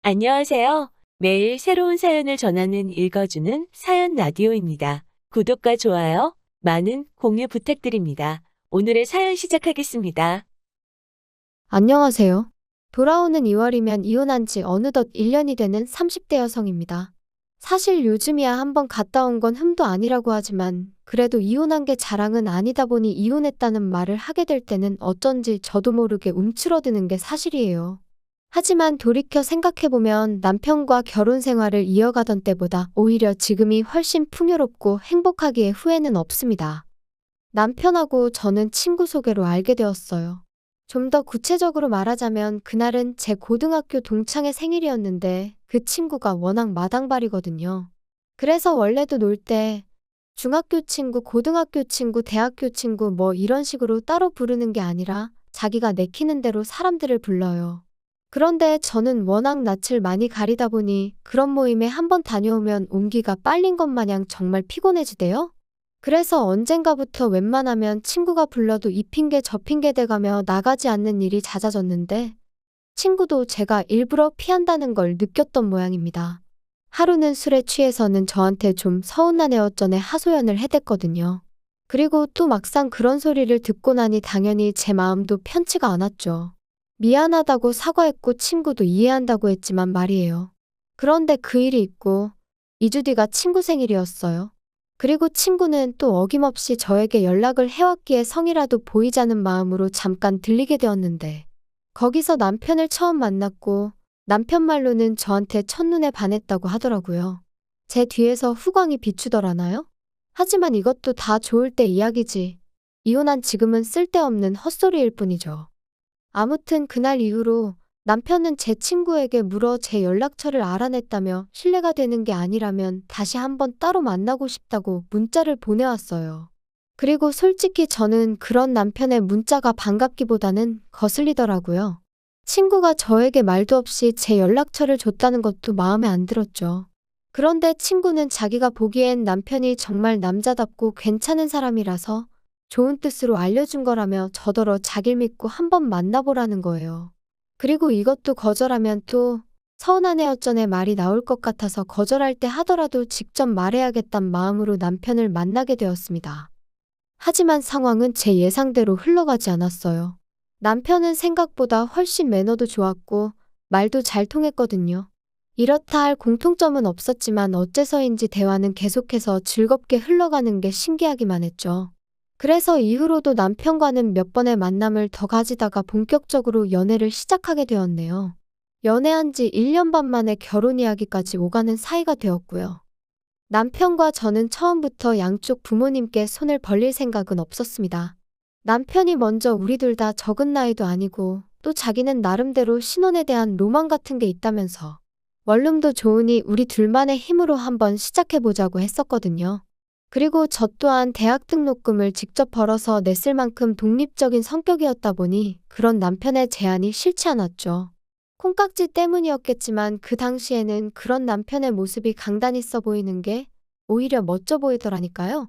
안녕하세요. 매일 새로운 사연을 전하는 읽어주는 사연 라디오입니다. 구독과 좋아요, 많은 공유 부탁드립니다. 오늘의 사연 시작하겠습니다. 안녕하세요. 돌아오는 2월이면 이혼한 지 어느덧 1년이 되는 30대 여성입니다. 사실 요즘이야 한번 갔다 온 건 흠도 아니라고 하지만 그래도 이혼한 게 자랑은 아니다 보니 이혼했다는 말을 하게 될 때는 어쩐지 저도 모르게 움츠러드는 게 사실이에요. 하지만 돌이켜 생각해보면 남편과 결혼 생활을 이어가던 때보다 오히려 지금이 훨씬 풍요롭고 행복하기에 후회는 없습니다. 남편하고 저는 친구 소개로 알게 되었어요. 좀 더 구체적으로 말하자면 그날은 제 고등학교 동창의 생일이었는데 그 친구가 워낙 마당발이거든요. 그래서 원래도 놀 때 중학교 친구, 고등학교 친구, 대학교 친구 뭐 이런 식으로 따로 부르는 게 아니라 자기가 내키는 대로 사람들을 불러요. 그런데 저는 워낙 낯을 많이 가리다 보니 그런 모임에 한번 다녀오면 온기가 빨린 것 마냥 정말 피곤해지대요. 그래서 언젠가부터 웬만하면 친구가 불러도 이 핑계 저 핑계 대가며 나가지 않는 일이 잦아졌는데 친구도 제가 일부러 피한다는 걸 느꼈던 모양입니다. 하루는 술에 취해서는 저한테 좀 서운한 애어쩌네 하소연을 해댔거든요. 그리고 또 막상 그런 소리를 듣고 나니 당연히 제 마음도 편치가 않았죠. 미안하다고 사과했고 친구도 이해한다고 했지만 말이에요. 그런데 그 일이 있고 2주 뒤가 친구 생일이었어요. 그리고 친구는 또 어김없이 저에게 연락을 해왔기에 성이라도 보이자는 마음으로 잠깐 들리게 되었는데 거기서 남편을 처음 만났고 남편 말로는 저한테 첫눈에 반했다고 하더라고요. 제 뒤에서 후광이 비추더라나요? 하지만 이것도 다 좋을 때 이야기지. 이혼한 지금은 쓸데없는 헛소리일 뿐이죠. 아무튼 그날 이후로 남편은 제 친구에게 물어 제 연락처를 알아냈다며 신뢰가 되는 게 아니라면 다시 한번 따로 만나고 싶다고 문자를 보내왔어요. 그리고 솔직히 저는 그런 남편의 문자가 반갑기보다는 거슬리더라고요. 친구가 저에게 말도 없이 제 연락처를 줬다는 것도 마음에 안 들었죠. 그런데 친구는 자기가 보기엔 남편이 정말 남자답고 괜찮은 사람이라서 좋은 뜻으로 알려준 거라며 저더러 자길 믿고 한번 만나보라는 거예요. 그리고 이것도 거절하면 또 서운한 애어쩌네 말이 나올 것 같아서 거절할 때 하더라도 직접 말해야겠단 마음으로 남편을 만나게 되었습니다. 하지만 상황은 제 예상대로 흘러가지 않았어요. 남편은 생각보다 훨씬 매너도 좋았고 말도 잘 통했거든요. 이렇다 할 공통점은 없었지만 어째서인지 대화는 계속해서 즐겁게 흘러가는 게 신기하기만 했죠. 그래서 이후로도 남편과는 몇 번의 만남을 더 가지다가 본격적으로 연애를 시작하게 되었네요. 연애한 지 1년 반 만에 결혼 이야기까지 오가는 사이가 되었고요. 남편과 저는 처음부터 양쪽 부모님께 손을 벌릴 생각은 없었습니다. 남편이 먼저 우리 둘 다 적은 나이도 아니고 또 자기는 나름대로 신혼에 대한 로망 같은 게 있다면서 원룸도 좋으니 우리 둘만의 힘으로 한번 시작해보자고 했었거든요. 그리고 저 또한 대학 등록금을 직접 벌어서 냈을 만큼 독립적인 성격이었다 보니 그런 남편의 제안이 싫지 않았죠. 콩깍지 때문이었겠지만 그 당시에는 그런 남편의 모습이 강단 있어 보이는 게 오히려 멋져 보이더라니까요.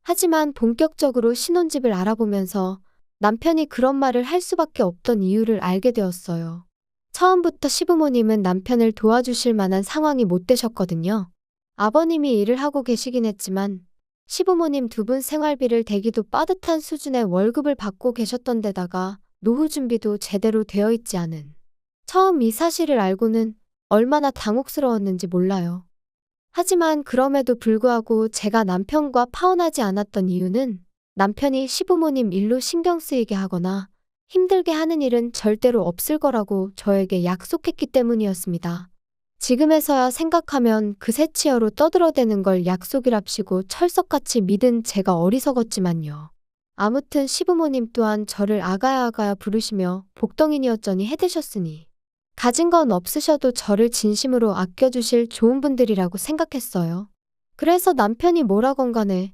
하지만 본격적으로 신혼집을 알아보면서 남편이 그런 말을 할 수밖에 없던 이유를 알게 되었어요. 처음부터 시부모님은 남편을 도와주실 만한 상황이 못 되셨거든요. 아버님이 일을 하고 계시긴 했지만 시부모님 두 분 생활비를 대기도 빠듯한 수준의 월급을 받고 계셨던 데다가 노후 준비도 제대로 되어 있지 않은. 처음 이 사실을 알고는 얼마나 당혹스러웠는지 몰라요. 하지만 그럼에도 불구하고 제가 남편과 파혼하지 않았던 이유는 남편이 시부모님 일로 신경 쓰이게 하거나 힘들게 하는 일은 절대로 없을 거라고 저에게 약속했기 때문이었습니다. 지금에서야 생각하면 그 새치어로 떠들어대는 걸 약속이랍시고 철석같이 믿은 제가 어리석었지만요. 아무튼 시부모님 또한 저를 아가야 부르시며 복덩이니어쩌니 해대셨으니 가진 건 없으셔도 저를 진심으로 아껴주실 좋은 분들이라고 생각했어요. 그래서 남편이 뭐라건 간에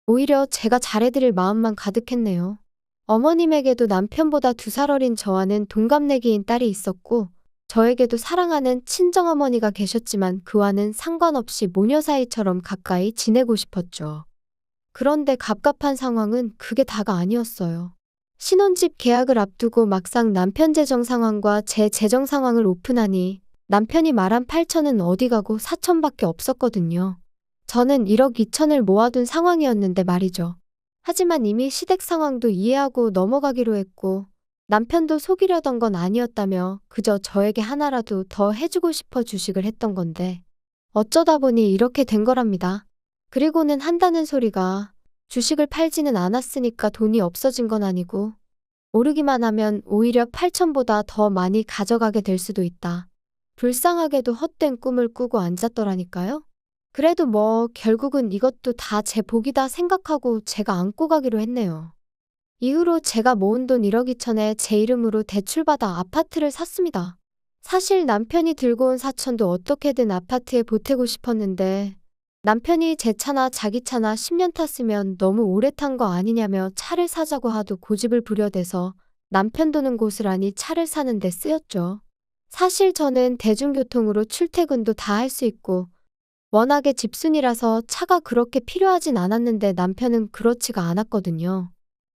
오히려 제가 잘해드릴 마음만 가득했네요. 어머님에게도 남편보다 2살 어린 저와는 동갑내기인 딸이 있었고 저에게도 사랑하는 친정어머니가 계셨지만 그와는 상관없이 모녀 사이처럼 가까이 지내고 싶었죠. 그런데 갑갑한 상황은 그게 다가 아니었어요. 신혼집 계약을 앞두고 막상 남편 재정 상황과 제 재정 상황을 오픈하니 남편이 말한 8천은 어디 가고 4천밖에 없었거든요. 저는 1억 2천을 모아둔 상황이었는데 말이죠. 하지만 이미 시댁 상황도 이해하고 넘어가기로 했고 남편도 속이려던 건 아니었다며 그저 저에게 하나라도 더 해주고 싶어 주식을 했던 건데 어쩌다 보니 이렇게 된 거랍니다. 그리고는 한다는 소리가 주식을 팔지는 않았으니까 돈이 없어진 건 아니고 오르기만 하면 오히려 8천보다 더 많이 가져가게 될 수도 있다. 불쌍하게도 헛된 꿈을 꾸고 앉았더라니까요. 그래도 뭐 결국은 이것도 다 제 복이다 생각하고 제가 안고 가기로 했네요. 이후로 제가 모은 돈 1억 2천에 제 이름으로 대출받아 아파트를 샀습니다. 사실 남편이 들고 온 4천도 어떻게든 아파트에 보태고 싶었는데 남편이 제 차나 자기 차나 10년 탔으면 너무 오래 탄 거 아니냐며 차를 사자고 하도 고집을 부려대서 남편 도는 곳을 아니 차를 사는 데 쓰였죠. 사실 저는 대중교통으로 출퇴근도 다 할 수 있고 워낙에 집순이라서 차가 그렇게 필요하진 않았는데 남편은 그렇지가 않았거든요.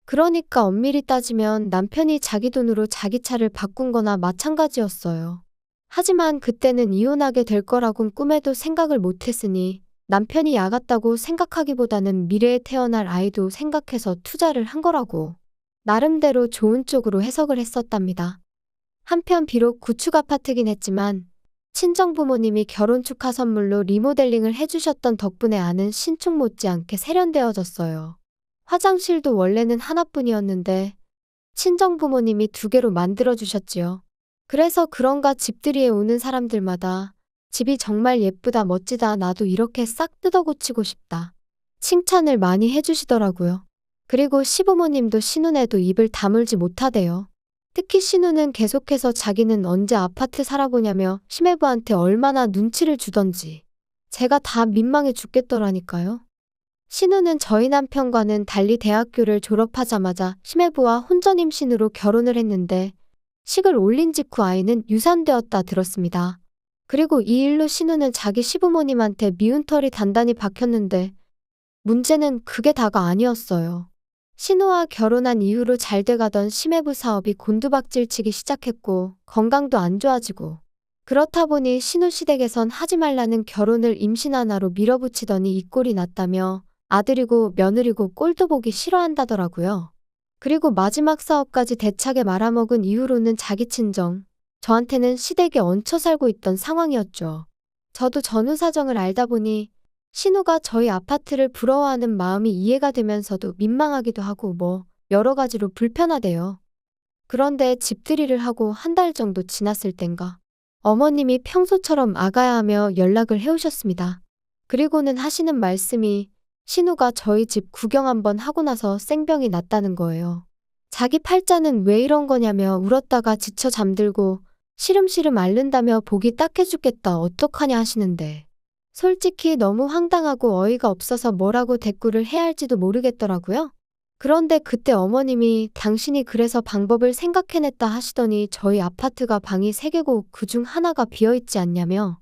그러니까 엄밀히 따지면 남편이 자기 돈으로 자기 차를 바꾼 거나 마찬가지였어요. 하지만 그때는 이혼하게 될 거라곤 꿈에도 생각을 못했으니 남편이 야갔다고 생각하기보다는 미래에 태어날 아이도 생각해서 투자를 한 거라고 나름대로 좋은 쪽으로 해석을 했었답니다. 한편 비록 구축 아파트긴 했지만 친정부모님이 결혼 축하 선물로 리모델링을 해주셨던 덕분에 아는 신축 못지않게 세련되어졌어요. 화장실도 원래는 하나뿐이었는데 친정부모님이 2개로 만들어주셨지요. 그래서 그런가 집들이에 오는 사람들마다 집이 정말 예쁘다 멋지다 나도 이렇게 싹 뜯어고치고 싶다. 칭찬을 많이 해주시더라고요. 그리고 시부모님도 신혼에도 입을 다물지 못하대요. 특히 신우는 계속해서 자기는 언제 아파트 살아보냐며 시매부한테 얼마나 눈치를 주던지 제가 다 민망해 죽겠더라니까요. 신우는 저희 남편과는 달리 대학교를 졸업하자마자 시매부와 혼전 임신으로 결혼을 했는데 식을 올린 직후 아이는 유산되었다 들었습니다. 그리고 이 일로 신우는 자기 시부모님한테 미운 털이 단단히 박혔는데 문제는 그게 다가 아니었어요. 신우와 결혼한 이후로 잘 돼가던 시매부 사업이 곤두박질치기 시작했고 건강도 안 좋아지고 그렇다 보니 신우 시댁에선 하지 말라는 결혼을 임신 하나로 밀어붙이더니 이 꼴이 났다며 아들이고 며느리고 꼴도 보기 싫어한다더라고요. 그리고 마지막 사업까지 대차게 말아먹은 이후로는 자기 친정, 저한테는 시댁에 얹혀 살고 있던 상황이었죠. 저도 전후 사정을 알다 보니 신우가 저희 아파트를 부러워하는 마음이 이해가 되면서도 민망하기도 하고 뭐 여러 가지로 불편하대요. 그런데 집들이를 하고 한 달 정도 지났을 땐가 어머님이 평소처럼 아가야 하며 연락을 해오셨습니다. 그리고는 하시는 말씀이 신우가 저희 집 구경 한번 하고 나서 생병이 났다는 거예요. 자기 팔자는 왜 이런 거냐며 울었다가 지쳐 잠들고 시름시름 앓는다며 보기 딱해 죽겠다 어떡하냐 하시는데 솔직히 너무 황당하고 어이가 없어서 뭐라고 대꾸를 해야 할지도 모르겠더라고요. 그런데 그때 어머님이 당신이 그래서 방법을 생각해냈다 하시더니 저희 아파트가 방이 3개고 그중 하나가 비어있지 않냐며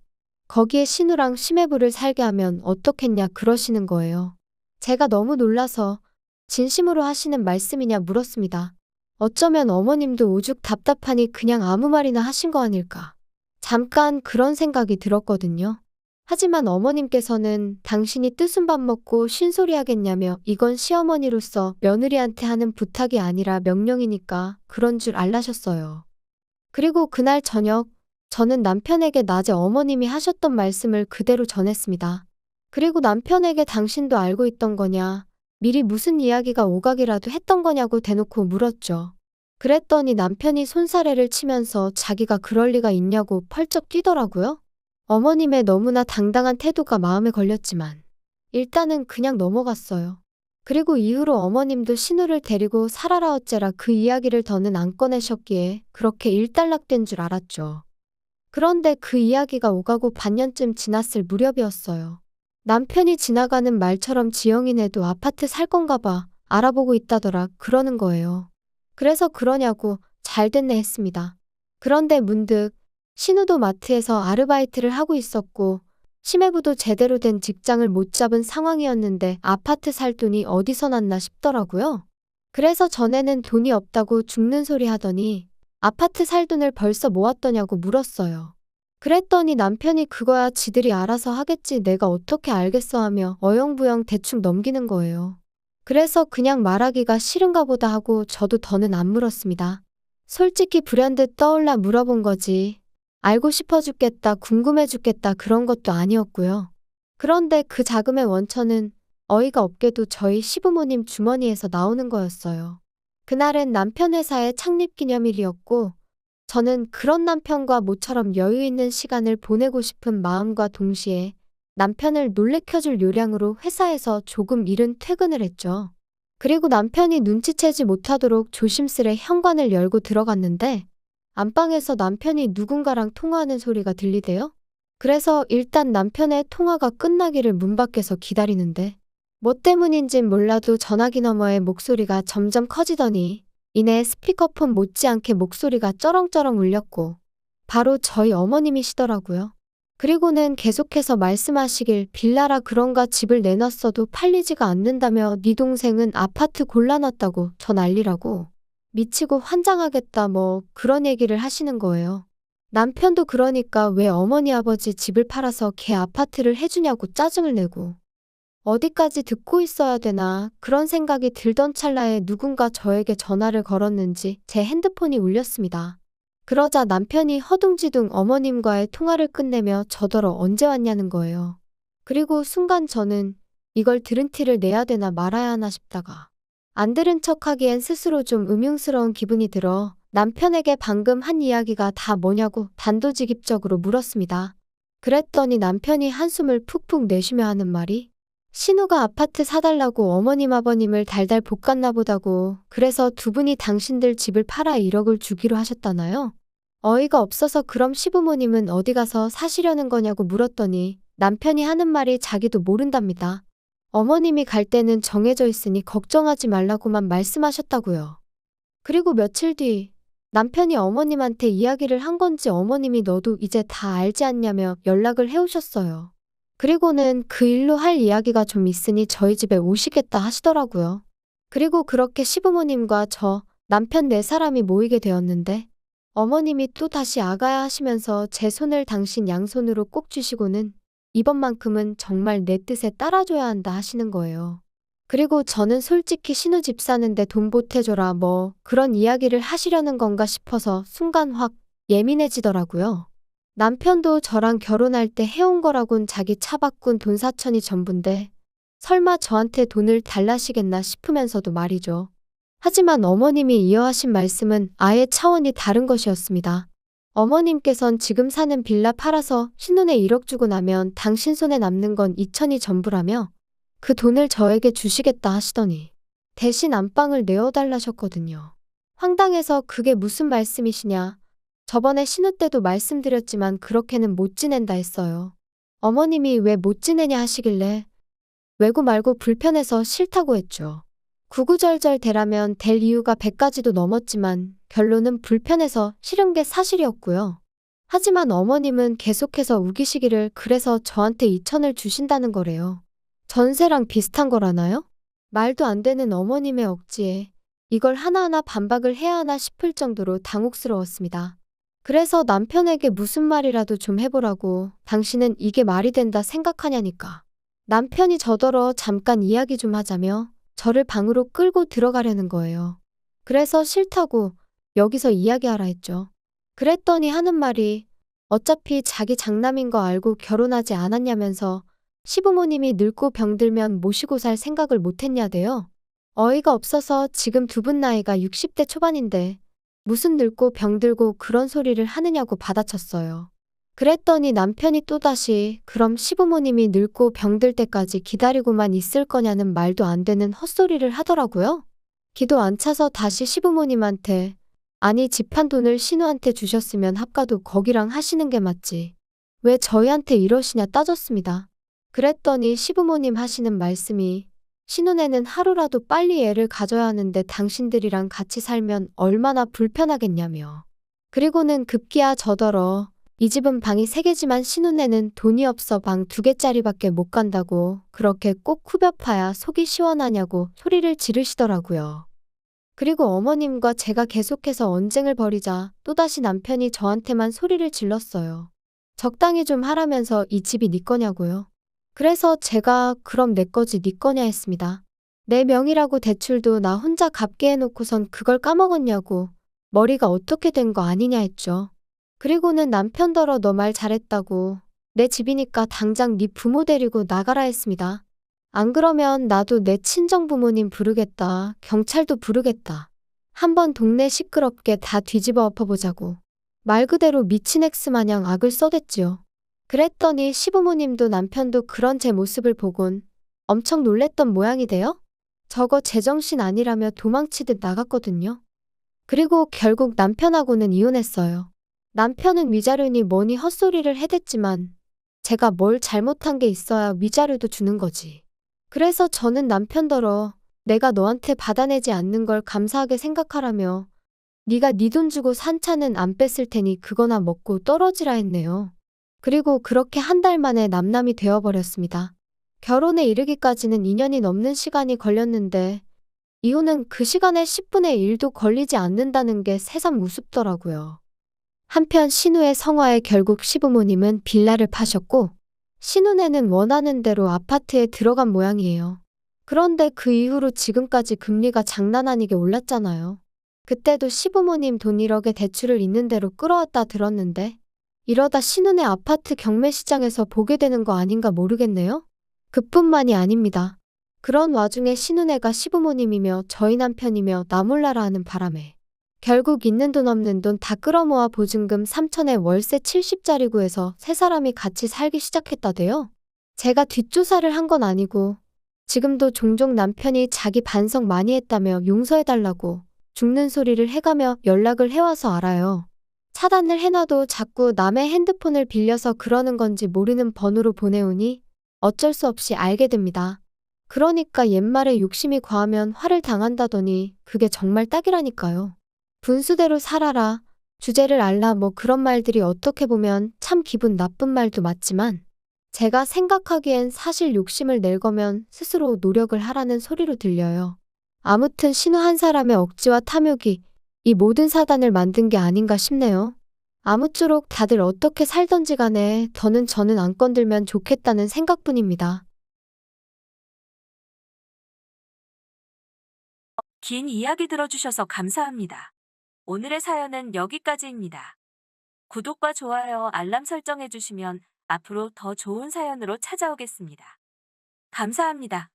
거기에 신우랑 시매부를 살게 하면 어떻겠냐 그러시는 거예요. 제가 너무 놀라서 진심으로 하시는 말씀이냐 물었습니다. 어쩌면 어머님도 오죽 답답하니 그냥 아무 말이나 하신 거 아닐까. 잠깐 그런 생각이 들었거든요. 하지만 어머님께서는 당신이 뜨순 밥 먹고 쉰소리 하겠냐며 이건 시어머니로서 며느리한테 하는 부탁이 아니라 명령이니까 그런 줄 알라셨어요. 그리고 그날 저녁 저는 남편에게 낮에 어머님이 하셨던 말씀을 그대로 전했습니다. 그리고 남편에게 당신도 알고 있던 거냐, 미리 무슨 이야기가 오가기라도 했던 거냐고 대놓고 물었죠. 그랬더니 남편이 손사래를 치면서 자기가 그럴 리가 있냐고 펄쩍 뛰더라고요. 어머님의 너무나 당당한 태도가 마음에 걸렸지만 일단은 그냥 넘어갔어요. 그리고 이후로 어머님도 신우를 데리고 살아라 어째라 그 이야기를 더는 안 꺼내셨기에 그렇게 일단락된 줄 알았죠. 그런데 그 이야기가 오가고 반년쯤 지났을 무렵이었어요. 남편이 지나가는 말처럼 지영이네도 아파트 살 건가 봐 알아보고 있다더라 그러는 거예요. 그래서 그러냐고 잘 됐네 했습니다. 그런데 문득 신우도 마트에서 아르바이트를 하고 있었고 시매부도 제대로 된 직장을 못 잡은 상황이었는데 아파트 살 돈이 어디서 났나 싶더라고요. 그래서 전에는 돈이 없다고 죽는 소리 하더니 아파트 살 돈을 벌써 모았더냐고 물었어요. 그랬더니 남편이 그거야 지들이 알아서 하겠지 내가 어떻게 알겠어 하며 어영부영 대충 넘기는 거예요. 그래서 그냥 말하기가 싫은가 보다 하고 저도 더는 안 물었습니다. 솔직히 불현듯 떠올라 물어본 거지. 알고 싶어 죽겠다, 궁금해 죽겠다 그런 것도 아니었고요. 그런데 그 자금의 원천은 어이가 없게도 저희 시부모님 주머니에서 나오는 거였어요. 그날은 남편 회사의 창립 기념일이었고 저는 그런 남편과 모처럼 여유 있는 시간을 보내고 싶은 마음과 동시에 남편을 놀래켜줄 요량으로 회사에서 조금 이른 퇴근을 했죠. 그리고 남편이 눈치채지 못하도록 조심스레 현관을 열고 들어갔는데 안방에서 남편이 누군가랑 통화하는 소리가 들리대요. 그래서 일단 남편의 통화가 끝나기를 문 밖에서 기다리는데 뭐 때문인진 몰라도 전화기 너머의 목소리가 점점 커지더니 이내 스피커폰 못지않게 목소리가 쩌렁쩌렁 울렸고 바로 저희 어머님이시더라고요. 그리고는 계속해서 말씀하시길 빌라라 그런가 집을 내놨어도 팔리지가 않는다며 네 동생은 아파트 골라놨다고 저 난리라고 미치고 환장하겠다 뭐 그런 얘기를 하시는 거예요. 남편도 그러니까 왜 어머니 아버지 집을 팔아서 걔 아파트를 해주냐고 짜증을 내고 어디까지 듣고 있어야 되나 그런 생각이 들던 찰나에 누군가 저에게 전화를 걸었는지 제 핸드폰이 울렸습니다. 그러자 남편이 허둥지둥 어머님과의 통화를 끝내며 저더러 언제 왔냐는 거예요. 그리고 순간 저는 이걸 들은 티를 내야 되나 말아야 하나 싶다가 안 들은 척하기엔 스스로 좀 음흉스러운 기분이 들어 남편에게 방금 한 이야기가 다 뭐냐고 단도직입적으로 물었습니다. 그랬더니 남편이 한숨을 푹푹 내쉬며 하는 말이 신우가 아파트 사달라고 어머님 아버님을 달달 볶았나 보다고 그래서 두 분이 당신들 집을 팔아 1억을 주기로 하셨다나요? 어이가 없어서 그럼 시부모님은 어디 가서 사시려는 거냐고 물었더니 남편이 하는 말이 자기도 모른답니다. 어머님이 갈 때는 정해져 있으니 걱정하지 말라고만 말씀하셨다고요. 그리고 며칠 뒤 남편이 어머님한테 이야기를 한 건지 어머님이 너도 이제 다 알지 않냐며 연락을 해오셨어요. 그리고는 그 일로 할 이야기가 좀 있으니 저희 집에 오시겠다 하시더라고요. 그리고 그렇게 시부모님과 저, 남편 4사람이 모이게 되었는데 어머님이 또 다시 아가야 하시면서 제 손을 당신 양손으로 꼭 쥐시고는 이번만큼은 정말 내 뜻에 따라줘야 한다 하시는 거예요. 그리고 저는 솔직히 신우 집 사는데 돈 보태줘라 뭐 그런 이야기를 하시려는 건가 싶어서 순간 확 예민해지더라고요. 남편도 저랑 결혼할 때 해온 거라곤 자기 차 바꾼 돈 4천이 전부인데 설마 저한테 돈을 달라시겠나 싶으면서도 말이죠. 하지만 어머님이 이어하신 말씀은 아예 차원이 다른 것이었습니다. 어머님께선 지금 사는 빌라 팔아서 신혼에 1억 주고 나면 당신 손에 남는 건 2천이 전부라며 그 돈을 저에게 주시겠다 하시더니 대신 안방을 내어달라셨거든요. 황당해서 그게 무슨 말씀이시냐. 저번에 신우 때도 말씀드렸지만 그렇게는 못 지낸다 했어요. 어머님이 왜 못 지내냐 하시길래 외고 말고 불편해서 싫다고 했죠. 구구절절 대라면 될 이유가 100가지도 넘었지만 결론은 불편해서 싫은 게 사실이었고요. 하지만 어머님은 계속해서 우기시기를 그래서 저한테 2천을 주신다는 거래요. 전세랑 비슷한 거라나요? 말도 안 되는 어머님의 억지에 이걸 하나하나 반박을 해야 하나 싶을 정도로 당혹스러웠습니다. 그래서 남편에게 무슨 말이라도 좀 해보라고 당신은 이게 말이 된다 생각하냐니까. 남편이 저더러 잠깐 이야기 좀 하자며 저를 방으로 끌고 들어가려는 거예요. 그래서 싫다고 여기서 이야기하라 했죠. 그랬더니 하는 말이 어차피 자기 장남인 거 알고 결혼하지 않았냐면서 시부모님이 늙고 병들면 모시고 살 생각을 못했냐대요. 어이가 없어서 지금 두 분 나이가 60대 초반인데 무슨 늙고 병들고 그런 소리를 하느냐고 받아쳤어요. 그랬더니 남편이 또다시 그럼 시부모님이 늙고 병들 때까지 기다리고만 있을 거냐는 말도 안 되는 헛소리를 하더라고요. 기도 안 차서 다시 시부모님한테 아니 집 판 돈을 신우한테 주셨으면 합가도 거기랑 하시는 게 맞지. 왜 저희한테 이러시냐 따졌습니다. 그랬더니 시부모님 하시는 말씀이 신혼에는 하루라도 빨리 애를 가져야 하는데 당신들이랑 같이 살면 얼마나 불편하겠냐며. 그리고는 급기야 저더러 이 집은 방이 3개지만 신혼에는 돈이 없어 방 2개짜리밖에 못 간다고 그렇게 꼭 후벼파야 속이 시원하냐고 소리를 지르시더라고요. 그리고 어머님과 제가 계속해서 언쟁을 벌이자 또다시 남편이 저한테만 소리를 질렀어요. 적당히 좀 하라면서 이 집이 네 거냐고요. 그래서 제가 그럼 내 거지 네 거냐 했습니다. 내 명의라고 대출도 나 혼자 갚게 해놓고선 그걸 까먹었냐고 머리가 어떻게 된 거 아니냐 했죠. 그리고는 남편더러 너 말 잘했다고 내 집이니까 당장 네 부모 데리고 나가라 했습니다. 안 그러면 나도 내 친정 부모님 부르겠다. 경찰도 부르겠다. 한번 동네 시끄럽게 다 뒤집어 엎어보자고. 말 그대로 미친 엑스 마냥 악을 써댔지요. 그랬더니 시부모님도 남편도 그런 제 모습을 보곤 엄청 놀랬던 모양이 돼요. 저거 제정신 아니라며 도망치듯 나갔거든요. 그리고 결국 남편하고는 이혼했어요. 남편은 위자료니 뭐니 헛소리를 해댔지만 제가 뭘 잘못한 게 있어야 위자료도 주는 거지. 그래서 저는 남편더러 내가 너한테 받아내지 않는 걸 감사하게 생각하라며 네가 네 돈 주고 산 차는 안 뺐을 테니 그거나 먹고 떨어지라 했네요. 그리고 그렇게 한 달 만에 남남이 되어버렸습니다. 결혼에 이르기까지는 2년이 넘는 시간이 걸렸는데 이혼은 그 시간에 10분의 1도 걸리지 않는다는 게 새삼 우습더라고요. 한편 신우의 성화에 결국 시부모님은 빌라를 파셨고 신우네는 원하는 대로 아파트에 들어간 모양이에요. 그런데 그 이후로 지금까지 금리가 장난 아니게 올랐잖아요. 그때도 시부모님 돈 1억에 대출을 있는 대로 끌어왔다 들었는데 이러다 신우네 아파트 경매시장에서 보게 되는 거 아닌가 모르겠네요. 그뿐만이 아닙니다. 그런 와중에 신우네가 시부모님이며 저희 남편이며 나 몰라라 하는 바람에 결국 있는 돈 없는 돈 다 끌어모아 보증금 3천에 월세 70짜리 구해서 세 사람이 같이 살기 시작했다대요. 제가 뒷조사를 한 건 아니고 지금도 종종 남편이 자기 반성 많이 했다며 용서해달라고 죽는 소리를 해가며 연락을 해와서 알아요. 차단을 해놔도 자꾸 남의 핸드폰을 빌려서 그러는 건지 모르는 번호로 보내오니 어쩔 수 없이 알게 됩니다. 그러니까 옛말에 욕심이 과하면 화를 당한다더니 그게 정말 딱이라니까요. 분수대로 살아라, 주제를 알라 뭐 그런 말들이 어떻게 보면 참 기분 나쁜 말도 맞지만 제가 생각하기엔 사실 욕심을 낼 거면 스스로 노력을 하라는 소리로 들려요. 아무튼 신우 한 사람의 억지와 탐욕이 이 모든 사단을 만든 게 아닌가 싶네요. 아무쪼록 다들 어떻게 살던지 간에 더는 저는 안 건들면 좋겠다는 생각뿐입니다. 긴 이야기 들어주셔서 감사합니다. 오늘의 사연은 여기까지입니다. 구독과 좋아요, 알람 설정해주시면 앞으로 더 좋은 사연으로 찾아오겠습니다. 감사합니다.